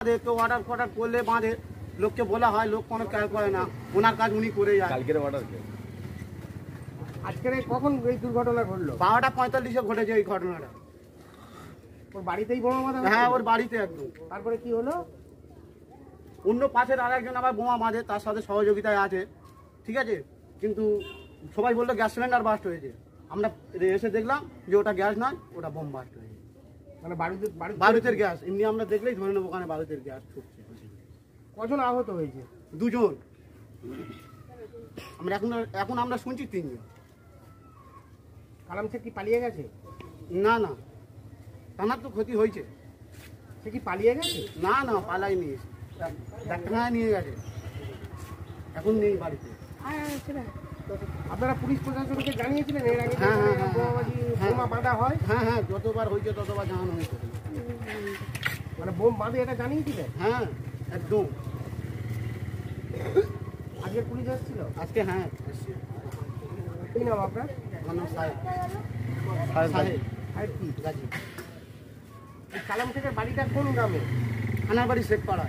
তো অর্ডার ফর্ডার করলে বাঁধে, লোককে বলা হয়, লোক কোনো কেয়ার করে না, ওনার কাজ উনি করে যায়। কালকের অর্ডার কে? আজকের কখন এই দুর্ঘটনা ঘটলো? 12:45-এ ঘটেছে এই ঘটনাটা। ওর বাড়িতেই বোমা বাঁধা? হ্যাঁ, ওর বাড়িতে একদম। তারপরে কি হলো? অন্য পাশের আর একজন আবার বোমা বাঁধে, তার সাথে সহযোগিতায় আছে, ঠিক আছে, কিন্তু সবাই বললো গ্যাস সিলিন্ডার বাস্ট হয়েছে। আমরা এসে দেখলাম যে ওটা গ্যাস নয়, ওটা বোম বাস্ট হয়েছে। মানে বারুদের গ্যাস, এমনি আমরা দেখলেই ধরে নেবো ওখানে বারুদের গ্যাস ছুটছে। কজন আহত হয়েছে? 2 জন। আমরা এখন আমরা শুনছি 3 জন। কালাম সে কি পালিয়ে গেছে? না না, তার তো ক্ষতি হয়েছে। সে কি পালিয়ে গেছে? না না, পালাইনি, ডাক্তারখানায় নিয়ে গেছে, এখন নেই বাড়িতে। আপনারা পুলিশ প্রশাসনকে জানিয়েছিলেন এর আগে? হ্যাঁ হ্যাঁ হ্যাঁ, বোমা বাঁধা হয়? হ্যাঁ হ্যাঁ, যতবার হয়েছে ততবার জানানো হয়েছে। মানে বোম বাঁধে এটা জানিয়েছিলেন? হ্যাঁ একদম। আজকে পুলিশ এসেছিল? আজকে হ্যাঁ এসছে। কি নাম আপনার? আমার নাম সাহেব। সাহেব কি? গাজী। কালাম থেকে বাড়িটা কোন গ্রামে? থানার বাড়ি শেখপাড়া।